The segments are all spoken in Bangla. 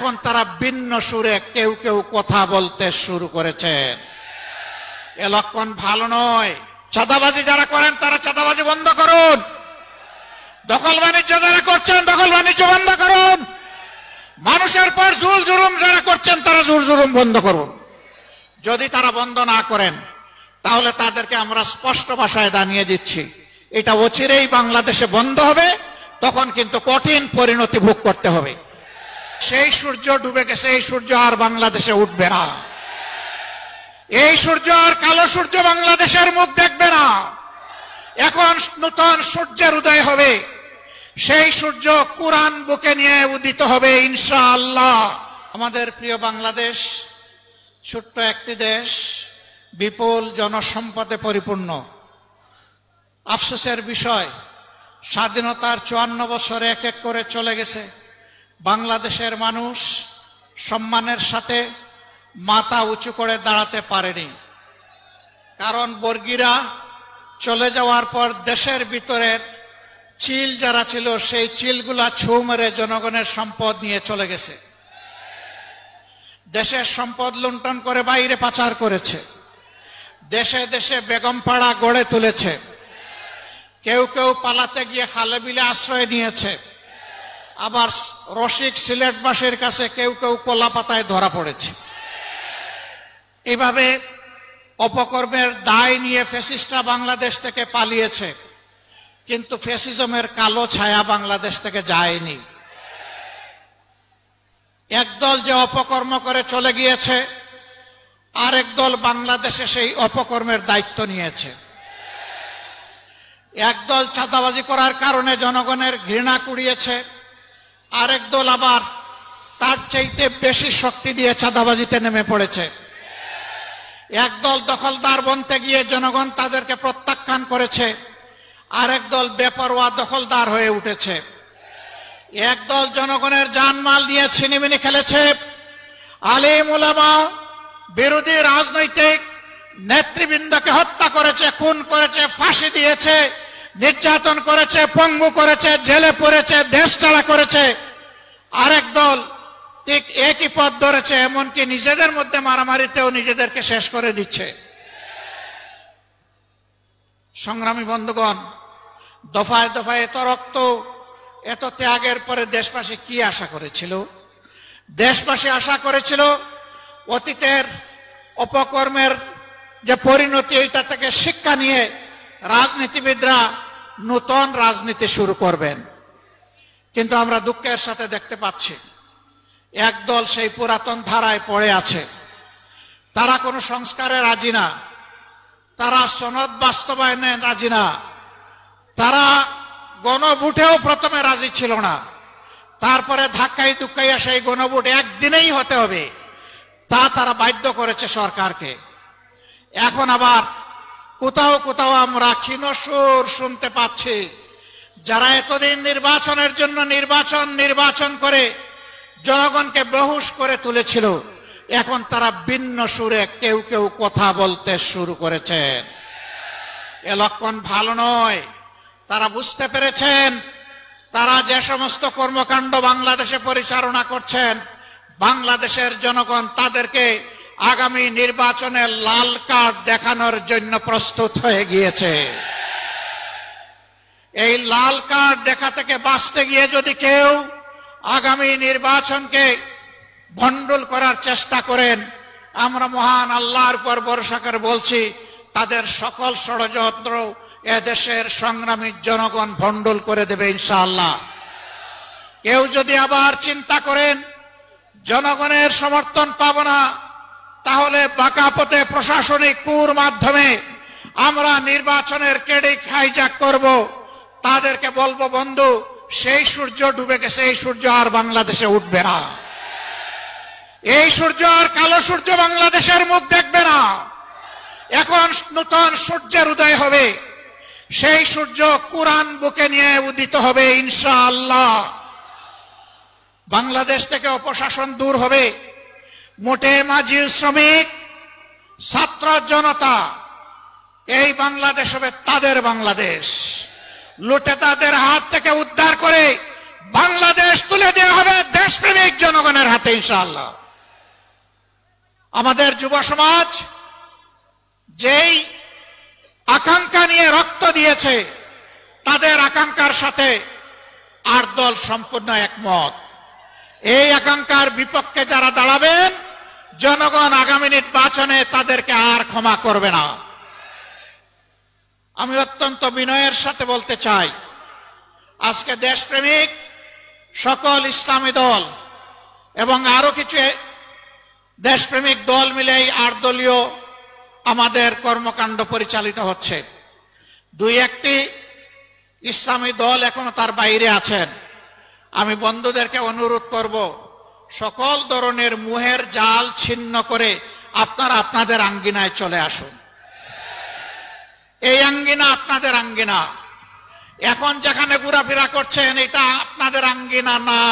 এখন তারা ভিন্ন সুরে কেউ কেউ কথা বলতে শুরু করেছেন। এ লক্ষণ ভালো নয়। চাঁদাবাজি যারা করেন তারা চাঁদাবাজি বন্ধ করুন। দখল বাণিজ্য যারা করছেন দখল বাণিজ্য বন্ধ করুন। মানুষের পর জুল জুলুম যারা করছেন তারা জুল জুলুম বন্ধ করুন। যদি তারা বন্ধ না করেন তাহলে তাদেরকে আমরা স্পষ্ট ভাষায় জানিয়ে দিচ্ছি, এটা অচিরেই বাংলাদেশে বন্ধ হবে, তখন কিন্তু কঠিন পরিণতি ভোগ করতে হবে। সেই সূর্য ডুবে গেছে, এই সূর্য আর বাংলাদেশে উঠবে না। এই সূর্য আর কালো সূর্য বাংলাদেশের মুখ দেখবে না। এখন নতুন সূর্যের উদয় হবে। সেই সূর্য কোরআন বুকে নিয়ে উদিত হবে ইনশাআল্লাহ। আমাদের প্রিয় বাংলাদেশ ছোট্ট একটি দেশ, বিপুল জনসম্পদে পরিপূর্ণ। আফসোসের বিষয়, স্বাধীনতার 54 বছর এক এক করে চলে গেছে। বাংলাদেশের মানুষ সম্মানের সাথে মাথা উঁচু করে দাঁড়াতে পারেনি। কারণ বর্গীরা চলে যাওয়ার পর দেশের ভিতরের চিল যারা ছিল সেই চিলগুলা ছু মেরে জনগণের সম্পদ নিয়ে চলে গেছে। দেশের সম্পদ লুণ্ঠন করে বাইরে পাচার করেছে। দেশে দেশে বেগমপাড়া গড়ে তুলেছে। কেউ কেউ পালাতে গিয়ে খালে বিলে আশ্রয় নিয়েছে। আবার রসিক সিলেটবাসীর কাছে কেউ কেউ কলা পাতায় ধরা পড়েছে। এভাবে অপকর্মের দায় নিয়ে ফ্যাসিস্টরা বাংলাদেশ থেকে পালিয়েছে, কিন্তু ফ্যাসিজমের কালো ছায়া বাংলাদেশ থেকে যায়নি। একদল যে অপকর্ম করে চলে গিয়েছে, আরেক দল বাংলাদেশে সেই অপকর্মের দায়িত্ব নিয়েছে। একদল চাঁদাবাজি করার কারণে জনগণের ঘৃণা কুড়িয়েছে, আরেক দল আবার তার চাইতে বেশি শক্তি দিয়ে চাঁদাবাজিতে নেমে পড়েছে। একদল দখলদার বনতে গিয়ে জনগণ তাদেরকে প্রত্যাখ্যান করেছে, আরেক দল বেপরোয়া দখলদার হয়ে উঠেছে। একদল জনগণের জানমাল নিয়ে ছিনিমিনি খেলেছে। আলেম ওলামা বিরোধী রাজনৈতিক নেতৃবৃন্দকে হত্যা করেছে, খুন করেছে, ফাঁসি দিয়েছে, নির্যাতন করেছে, পঙ্গু করেছে, জেলে পড়েছে, দেশ ছাড়া করেছে। আরেক দল ঠিক একই পথ ধরেছে, এমনকি নিজেদের মধ্যে মারামারিতেও নিজেদেরকে শেষ করে দিচ্ছে। সংগ্রামী বন্ধুগণ, দফায় দফায় এত রক্ত, এত ত্যাগের পরে দেশবাসী কি আশা করেছিল? দেশবাসী আশা করেছিল অতীতের অপকর্মের যে পরিণতি, এইটা থেকে শিক্ষা নিয়ে রাজনীতিবিদরা নতুন রাজনীতি শুরু করবেন। কিন্তু আমরা দুঃখের সাথে দেখতে পাচ্ছি একদল সেই পুরাতন ধারায় পড়ে আছে। তারা কোনো সংস্কারে রাজি না, তারা সনদ বাস্তবায়নে রাজি না, তারা গণভোটেও প্রথমে রাজি ছিল না, তারপরে ধাক্কাই ধুক্কাইয়া সেই গণভোট একদিনেই হতে হবে তা তারা বাধ্য করেছে সরকারকে। এখন আবার কোথাও কোথাও আমরা ক্ষীণ সুর শুনতে পাচ্ছি, যারা এতদিন নির্বাচনের জন্য নির্বাচন করে জনগণকে বেহুশ করে তুলেছিল, এখন তারা ভিন্ন সুরে কেউ কেউ কথা বলতে শুরু করেছেন। এ লক্ষণ ভালো নয়। তারা বুঝতে পেরেছেন তারা যে সমস্ত কর্মকাণ্ড বাংলাদেশে পরিচালনা করছেন, বাংলাদেশের জনগণ তাদেরকে আগামী নির্বাচনে লাল কার্ড দেখানোর জন্য প্রস্তুত হয়ে গিয়েছে। এই লাল কার্ড দেখা থেকে বাঁচতে গিয়ে যদি কেউ আগামী নির্বাচনকে ভণ্ডুল করার চেষ্টা করেন, আমরা মহান আল্লাহর উপর ভরসা করে বলছি, তাদের সকল ষড়যন্ত্র এদেশের সংগ্রামী জনগণ ভণ্ডুল করে দেবে ইনশাআল্লাহ। কেউ যদি আবার চিন্তা করেন জনগণের সমর্থন পাব না, তাহলে বাঁকা পথে প্রশাসনিক কুর মাধ্যমে আমরা নির্বাচনের ক্রেডিট হাইজ্যাক করব, তাদেরকে বলবো, বন্ধু, সেই সূর্য ডুবে গেছে, এই সূর্য আর বাংলাদেশে উঠবে না। এই সূর্য আর কালো সূর্য বাংলাদেশের মুখ দেখবে না। এখন নতুন সূর্যের উদয় হবে। সেই সূর্য কোরআন বুকে নিয়ে উদিত হবে ইনশাআল্লাহ। বাংলাদেশ থেকে অপশাসন দূর হবে। মোটে মাঝি শ্রমিক ছাত্র জনতা, এই বাংলাদেশ হবে তাদের বাংলাদেশ। লুটেতাদের হাত থেকে উদ্ধার করে বাংলাদেশ তুলে দেওয়া হবে দেশপ্রেমিক জনগণের হাতে ইনশাআল্লাহ। আমাদের যুব সমাজ যেই আকাঙ্ক্ষা নিয়ে রক্ত দিয়েছে, তাদের আকাঙ্ক্ষার সাথে আর দল সম্পূর্ণ একমত। এই আকাঙ্ক্ষার বিপক্ষে যারা দাঁড়াবেন, জনগণ আগামী নির্বাচনে তাদেরকে আর ক্ষমা করবে না। আমি অত্যন্ত বিনয়ের সাথে বলতে চাই, আজকে দেশপ্রেমিক সকল ইসলামী দল এবং আরো কিছু দেশপ্রেমিক দল মিলেই 8 দলীয় আমাদের কর্মকাণ্ড পরিচালিত হচ্ছে। 2-1টি ইসলামী দল এখনো তার বাইরে আছেন। আমি বন্ধুদেরকে অনুরোধ করব, সকল ধরনের মুহের জাল ছিন্ন করে আপনারা আপনাদের আঙ্গিনায় চলে আসুন। এই আঙ্গিনা আপনাদের আঙ্গিনা। এখন যেখানে ঘোরাফেরা করছেন, এটা আপনাদের আঙ্গিনা না।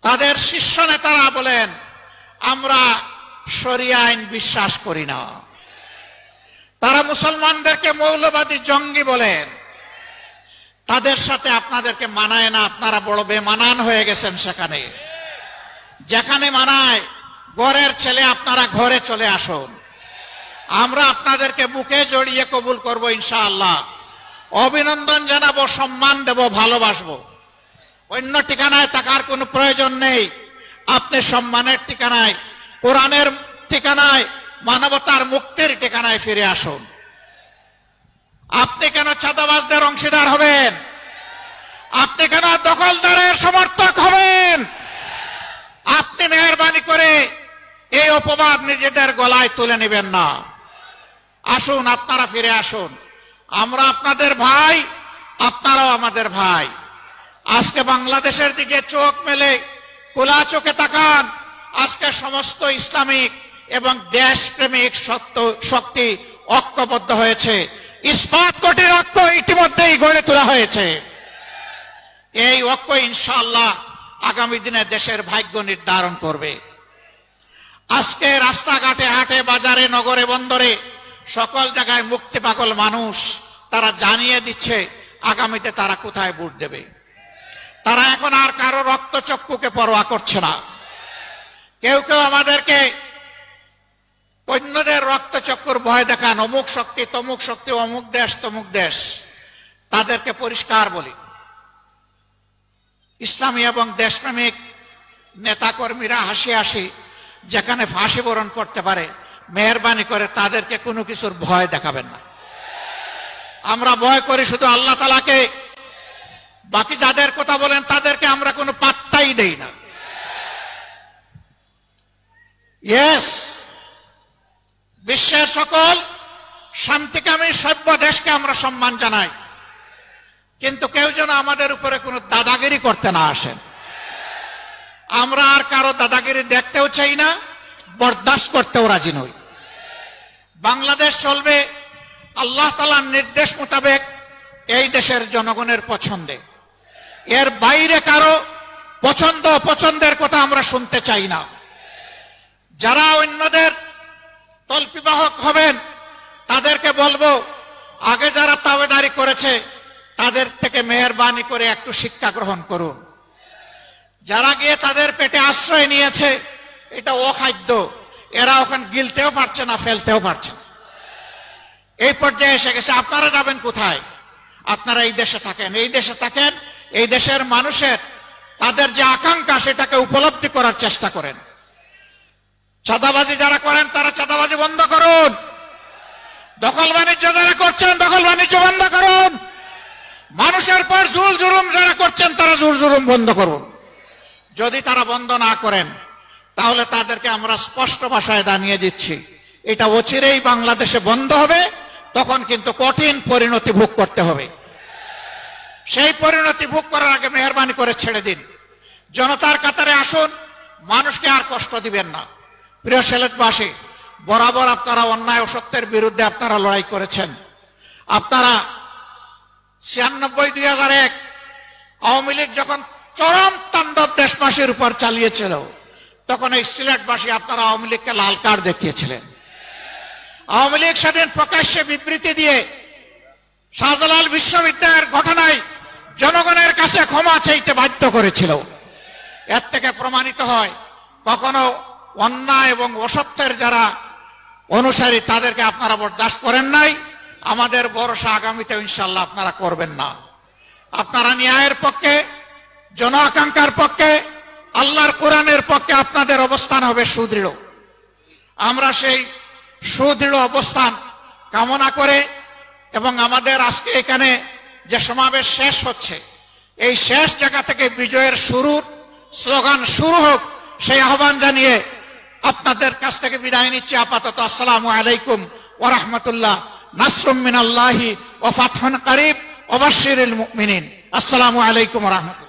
তাদের শীর্ষ নেতারা বলেন, আমরা শরিয়া আইন বিশ্বাস করি না। তারা মুসলমানদেরকে মৌলবাদী জঙ্গি বলেন। তাদের সাথে আপনাদেরকে মানায় না, আপনারা বড় বেমানান হয়ে গেছেন। সেখানে যেখানে মানায়, ঘরের ছেলে আপনারা ঘরে চলে আসুন। আমরা আপনাদেরকে বুকে জড়িয়ে কবুল করব ইনশাআল্লাহ। অভিনন্দন জানাবো, সম্মান দেব, ভালোবাসবো। অন্য ঠিকানায় থাকার কোনো প্রয়োজন নেই। আপনি সম্মানের ঠিকানায়, কোরআনের ঠিকানায়, মানবতার মুক্তির ঠিকানায় ফিরে আসুন। আপনি কেন চাঁদাবাজদের অংশীদার হবেন? আপনি কেন দখলদারের সমর্থক হবেন? আপনি মেহেরবানি করে এই অপবাদ নিজেদের গলায় তুলে নেবেন না। আসুন, আপনারা ফিরে আসুন। আমরা আপনাদের ভাই, আপনারাও আমাদের ভাই। আজকে বাংলাদেশের দিকে চোখ মেলে খোলা চোখে তাকান। আজকে সমস্ত ইসলামিক এবং দেশপ্রেমিক শক্তি ঐক্যবদ্ধ হয়েছে। ইস্পাত কোটির ঐক্য ইতিমধ্যেই গড়ে তোলা হয়েছে। এই ঐক্য ইনশাআল্লাহ আগামী দিনে দেশের ভাগ্য নির্ধারণ করবে। আজকে রাস্তাঘাটে, হাটে, বাজারে, নগরে, বন্দরে সকল জায়গায় মুক্তি পাগল মানুষ তারা জানিয়ে দিচ্ছে আগামীতে তারা কোথায় ভোট দেবে। তারা এখন আর কারো রক্তচক্ষুকে পরোয়া করছে না। কেউ কেউ আমাদেরকে অন্যদের রক্তচক্ষুর ভয় দেখান, অমুক শক্তি, তমুক শক্তি, অমুক দেশ, তমুক দেশ। তাদেরকে পরিষ্কার বলি, ইসলামী এবং দেশপ্রেমিক নেতাকর্মীরা হাসি হাসি যেখানে ফাঁসি বরণ করতে পারে, মেহেরবানি করে তাদেরকে কোনো কিছুর ভয় দেখাবেন না। আমরা ভয় করি শুধু আল্লাহ তাআলাকে। বাকি যাদের কথা বলেন তাদেরকে আমরা কোনো পাত্তাই দেই না। ইয়েস, বিশ্বের সকল শান্তিকামী সভ্য দেশকে আমরা সম্মান জানাই, কিন্তু কেউ যেন আমাদের উপরে কোনো দাদাগিরি করতে না আসেন। আমরা আর কারো দাদাগিরি দেখতেও চাই না, বরদাস্ত করতেও রাজি নই। বাংলাদেশ চলবে আল্লাহ তাআলার নির্দেশ মোতাবেক, এই দেশের জনগণের পছন্দে। এর বাইরে কারো পছন্দ অপছন্দের কথা আমরা শুনতে চাই না। যারা অন্যদের তল্পিবাহক হবেন তাদেরকে বলবো, আগে যারা তাবেদারি করেছে তাদের থেকে মেহেরবানি করে একটু শিক্ষা গ্রহণ করুন। যারা গিয়ে তাদের পেটে আশ্রয় নিয়েছে, এটা অখাদ্য, এরা ওখানে গিলতেও পারছে না, ফেলতেও পারছে না। এই পর্যায়ে এসে গেছে। আপনারা যাবেন কোথায়? আপনারা এই দেশে থাকেন। এই দেশে থাকেন, এই দেশের মানুষের তাদের যে আকাঙ্ক্ষা সেটাকে উপলব্ধি করার চেষ্টা করেন। চাঁদাবাজি যারা করেন তারা চাঁদাবাজি বন্ধ করুন। দখল বাণিজ্য যারা করছেন দখল বাণিজ্য বন্ধ করুন। মানুষের পর জুল জুলুম যারা করছেন তারা জুল জুলুম বন্ধ করুন। যদি তারা বন্ধ না করেন তাহলে তাদেরকে আমরা স্পষ্ট ভাষায় জানিয়ে দিচ্ছি, এটা অচিরেই বাংলাদেশে বন্ধ হবে। তখন কিন্তু কঠিন পরিণতি ভোগ করতে হবে। সেই পরিণতি ভোগ করার আগে মেহেরবানি করে ছেড়ে দিন। জনতার কাতারে আসুন, মানুষকে আর কষ্ট দিবেন না। প্রিয় সিলেটবাসী, বরাবর আপনারা অন্যায় ও সত্যের বিরুদ্ধে আপনারা লড়াই করেছেন। আপনারা 96-2001 আওয়ামী লীগ যখন চরম তাণ্ডব দেশবাসীর উপর চালিয়েছিল, তখন এই সিলেটবাসী আপনারা আওয়ামী লীগকে লাল কার্ড দেখিয়েছিলেন। আওয়ামী লীগ সেদিন প্রকাশ্যে বিবৃতি দিয়ে শাহজালাল বিশ্ববিদ্যালয়ের ঘটনায় জনগণের কাছে ক্ষমা চাইতে বাধ্য করেছিল। এর থেকে প্রমাণিত হয় কখনো অন্যায় এবং অসত্যের যারা অনুসারী তাদেরকে আপনারা বরদাস্ত করেন নাই। আমাদের ভরসা আগামীতে ইনশাআল্লাহ আপনারা করবেন না। আপনারা ন্যায়ের পক্ষে, জন আকাঙ্ক্ষার পক্ষে, আল্লাহর কোরআনের পক্ষে আপনাদের অবস্থান হবে সুদৃঢ়। আমরা সেই সুদৃঢ় অবস্থান কামনা করে এবং আমাদের আজকে এখানে যে সমাবেশ শেষ হচ্ছে, এই শেষ জায়গা থেকে বিজয়ের শুরুর স্লোগান শুরু হোক, সেই আহ্বান জানিয়ে আপনাদের কাছ থেকে বিদায় নিচ্ছি আপাতত। আসসালামু আলাইকুম ওয়া রাহমাতুল্লাহ। নাসরুম মিনাল্লাহি ওয়া ফাতহুন কারীব ওয়া বাশশিরিল মুমিনিন। আসসালামু আলাইকুম ওয়া রাহমাতুল্লাহ।